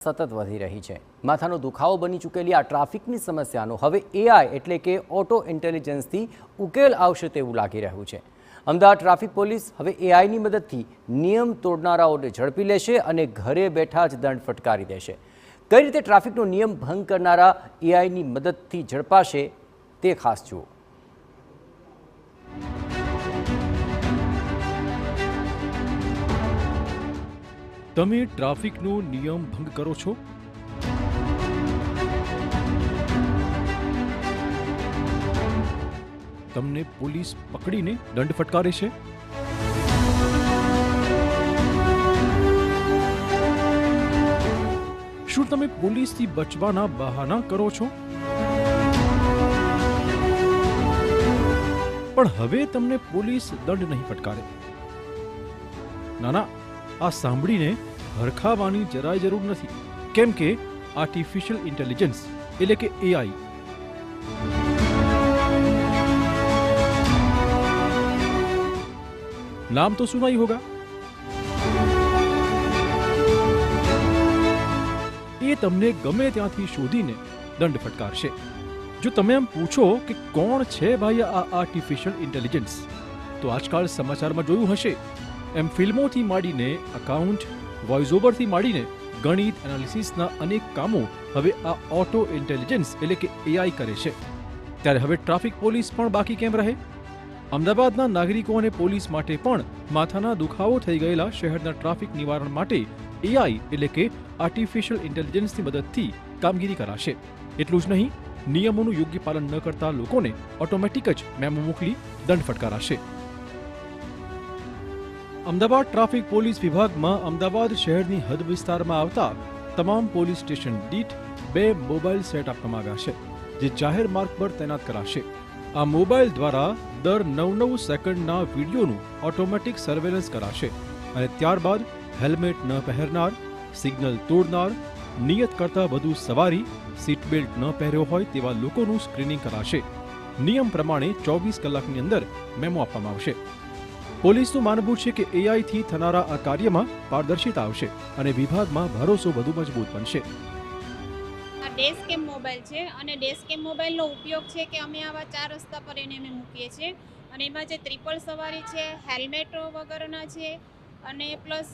સતત વધી રહી છે। માથાનો દુખાવો બની ચૂકેલી આ ટ્રાફિકની સમસ્યાનો હવે એઆઈ એટલે કે ઓટો ઇન્ટેલિજન્સથી ઉકેલ આવશે તેવું લાગી રહ્યું છે। અમદાવાદ ટ્રાફિક પોલીસ હવે એઆઈની મદદથી નિયમ તોડનારાઓને ઝડપી લેશે અને ઘરે બેઠા જ દંડ ફટકારી દેશે। કઈ રીતે ટ્રાફિકનો નિયમ ભંગ કરનારા એઆઈની મદદથી ઝડપાશે તે ખાસ જુઓ। તમે ટ્રાફિકનો નિયમ ભંગ કરો છો? તમને પોલીસ પકડીને દંડ ફટકારે છે? શું તમે પોલીસથી બચવાના બહાના કરો છો? પણ હવે તમને પોલીસ દંડ નહીં ફટકારે। ના, આ સાંભળીને હરખાવાની જરાય જરૂર નથી, કેમ કે આર્ટિફિશિયલ ઇન્ટેલિજન્સ એટલે કે એઆઈ નામ તો સુના ही होगा। એ તમને ગમે ત્યાંથી શોધીને દંડ ફટકારશે। જો તમે એમ પૂછો કે કોણ છે ભાઈ આ આર્ટિફિશિયલ ઇન્ટેલિજન્સ, તો આજકાલ સમાચારમાં જોયું હશે એમ ફિલ્મોથી માંડીને અકાઉન્ટ, વોઇસ ઓવરથી માંડીને ગણિત એનાલિસિસના અનેક કામો હવે આ ઓટો ઇન્ટેલિજન્સ એટલે કે એઆઈ કરે છે। ત્યારે હવે ટ્રાફિક પોલીસ પણ બાકી કેમ રહે? અમદાવાદના નાગરિકો અને પોલીસ માટે પણ માથાના દુખાવો થઈ ગયેલા શહેરના ટ્રાફિક નિવારણ માટે એઆઈ એટલે કે આર્ટિફિશિયલ ઇન્ટેલિજન્સની મદદથી કામગીરી કરાશે। એટલું જ નહીં, નિયમોનું યોગ્ય પાલન ન કરતા લોકોને ઓટોમેટિક જ મેમો મોકલી દંડ ફટકારાશે। અમદાવાદ ટ્રાફિક પોલીસ વિભાગમાં અમદાવાદ શહેરની હદ વિસ્તારમાં આવતા તમામ પોલીસ સ્ટેશન દીઠ 2 મોબાઈલ સેટ આપવામાં આવ્યા છે, જે જાહેર માર્ગ પર તૈનાત કરાશે। આ મોબાઈલ દ્વારા દર 9 સેકન્ડના વિડીયોનું ઓટોમેટિક સર્વેલન્સ કરાશે અને ત્યારબાદ હેલ્મેટ ન પહેરનાર, સિગ્નલ તોડનાર, નિયત કરતાં વધુ સવારી, સીટ બેલ્ટ ન પહેર્યો હોય તેવા લોકોનું સ્ક્રીનિંગ કરાશે। નિયમ પ્રમાણે 24 કલાકની અંદર મેમો આપવામાં આવશે। પોલીસનું માનવું છે કે એઆઈથી થનારા આ કાર્યમાં પારદર્શિતા આવશે અને વિભાગમાં ભરોસો વધુ મજબૂત બનશે। આ ડેશ કેમ મોબાઈલ છે અને ડેશ કેમ મોબાઈલનો ઉપયોગ છે કે અમે આવા 4 રસ્તા પર એને અમે મૂકીએ છીએ અને એમાં જે ટ્રિપલ સવારી છે, હેલ્મેટ વગરના છે અને પ્લસ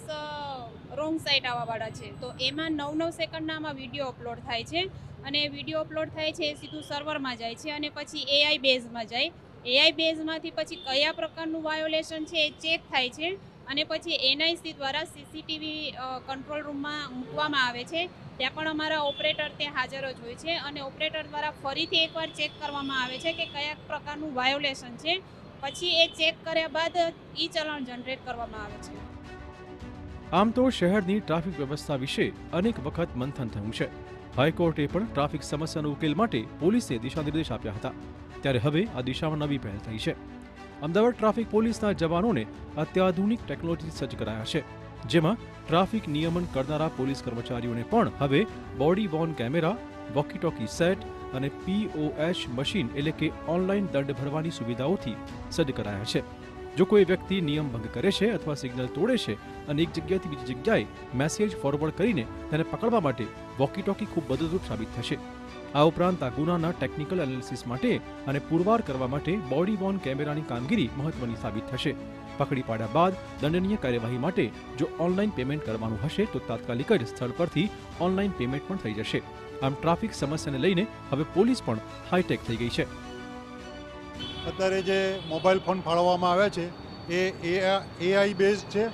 રોંગ સાઈડ આવવાવાળા છે, તો એમાં 9 સેકન્ડના આમાં વિડીયો અપલોડ થાય છે અને વિડીયો અપલોડ થાય છે એ સીધું સર્વરમાં જાય છે અને પછી એઆઈ બેઝમાં જાય। એઆઈ બેઝમાંથી પછી કયા પ્રકારનું વાયોલેશન છે એ ચેક થાય છે અને પછી એનઆઈસી દ્વારા સીસીટીવી કંટ્રોલ રૂમમાં મૂકવામાં આવે છે। ત્યાં પણ અમારા ઓપરેટર ત્યાં હાજર જ હોય છે અને ઓપરેટર દ્વારા ફરીથી એકવાર ચેક કરવામાં આવે છે કે કયા પ્રકારનું વાયોલેશન છે, પછી એ ચેક કર્યા બાદ ઈ ચલણ જનરેટ કરવામાં આવે છે। આમ તો શહેરની ટ્રાફિક વ્યવસ્થા વિશે અનેક વખત મંથન થયું છે। હાઈકોર્ટે પણ ટ્રાફિક સમસ્યાનો ઉકેલ માટે પોલીસે દિશાનિર્દેશ આપ્યા હતા। ત્યારે હવે આ દિશામાં નવી પહેલ થઈ છે। અમદાવાદ ટ્રાફિક પોલીસના જવાનોને અત્યાધુનિક ટેકનોલોજી સજ્જ કરાયા છે, જેમાં ટ્રાફિક નિયમન કરનારા પોલીસ કર્મચારીઓને પણ હવે body Warne camera, walkie talkie set અને POS મશીન એટલે કે ઓનલાઈન દંડ ભરવાની સુવિધાઓથી સજ્જ કરાયા છે। જો કોઈ વ્યક્તિ નિયમ ભંગ કરે છે અથવા સિગ્નલ તોડે છે અને એક જગ્યાએથી બીજી જગ્યાએ મેસેજ ફોરવર્ડ કરીને તેને પકડવા માટે વોકી ટોકી ખૂબ મદદરૂપ સાબિત થશે। આ ઉપરાંત આ ગુનાના ટેકનિકલ એનાલિસિસ માટે અને પુરવાર કરવા માટે બોડી વોર્ન કેમેરાની કામગીરી મહત્વની સાબિત થશે। પકડી પાડ્યા બાદ દંડનીય કાર્યવાહી માટે જો ઓનલાઈન પેમેન્ટ કરવાનું હશે તો તાત્કાલિક જ સ્થળ પરથી ઓનલાઈન પેમેન્ટ પણ થઈ જશે। આમ ટ્રાફિક સમસ્યાને લઈને હવે પોલીસ પણ હાઈટેક થઈ ગઈ છે। અત્યારે જે મોબાઈલ ફોન ફાળવવામાં આવ્યા છે એ એઆઈ બેઝ છે,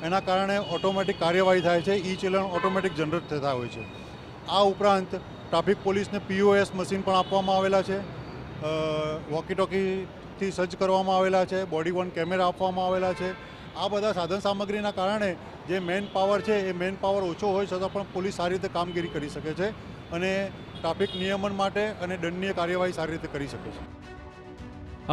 એના કારણે ઓટોમેટિક કાર્યવાહી થાય છે, ઈ ચલણ ઓટોમેટિક જનરેટ થતા હોય છે। આ ઉપરાંત ટ્રાફિક પોલીસને POS મશીન પણ આપવામાં આવેલા છે, વોકી ટોકીથી સજ્જ કરવામાં આવેલા છે, બોડી વોર્ન કેમેરા આપવામાં આવેલા છે। આ બધા સાધન સામગ્રીના કારણે જે મેન પાવર છે એ મેન પાવર ઓછો હોય છતાં પણ પોલીસ સારી રીતે કામગીરી કરી શકે છે અને ટ્રાફિક નિયમન માટે અને દંડનીય કાર્યવાહી સારી રીતે કરી શકે છે।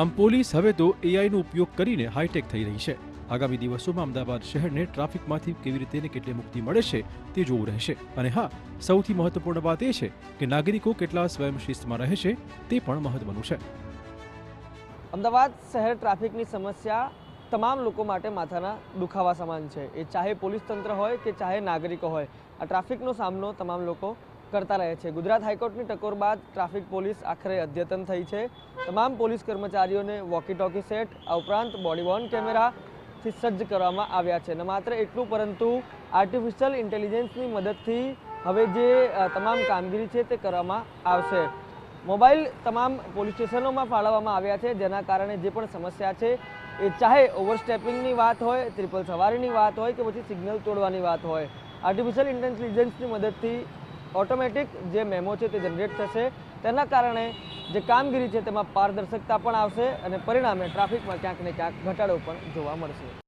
આમ પોલીસ હવે તો એઆઈનો ઉપયોગ કરીને હાઈટેક થઈ રહી છે। આગામી દિવસોમાં અમદાવાદ શહેરને ટ્રાફિકમાંથી કેવી રીતે ને કેટલી મુક્તિ મળે છે તે જોવું રહેશે। અને હા, સૌથી મહત્વપૂર્ણ વાત એ છે કે નાગરિકો કેટલા સ્વયંશિસ્તમાં રહે છે તે પણ મહત્વનું છે। અમદાવાદ શહેર ટ્રાફિકની સમસ્યા તમામ લોકો માટે માથાના દુખાવા સમાન છે। એ ચાહે પોલીસ તંત્ર હોય કે ચાહે નાગરિકો હોય, આ ટ્રાફિકનો સામનો તમામ લોકો કરતા રહે છે। ગુજરાત હાઈકોર્ટની ટકોર બાદ ટ્રાફિક પોલીસ આખરે અદ્યતન થઈ છે। તમામ પોલીસ કર્મચારીઓને વોકી ટોકી સેટ, આ ઉપરાંત બોડી વોર્ન કેમેરાથી સજ્જ કરવામાં આવ્યા છે। ન માત્ર એટલું, પરંતુ આર્ટિફિશિયલ ઇન્ટેલિજન્સની મદદથી હવે જે તમામ કામગીરી છે તે કરવામાં આવશે। મોબાઈલ તમામ પોલીસ સ્ટેશનોમાં ફાળવવામાં આવ્યા છે, જેના કારણે જે પણ સમસ્યા છે એ ચાહે ઓવરસ્ટેપિંગની વાત હોય, ટ્રિપલ સવારીની વાત હોય કે પછી સિગ્નલ તોડવાની વાત હોય, આર્ટિફિશિયલ ઇન્ટેલિજન્સની મદદથી ઓટોમેટિક જે મેમો છે તે જનરેટ થશે। તેના કારણે જે કામગીરી છે તેમાં પારદર્શકતા પણ આવશે અને પરિણામે ટ્રાફિકમાં ક્યાંક ને ક્યાંક ઘટાડો પણ જોવા મળશે।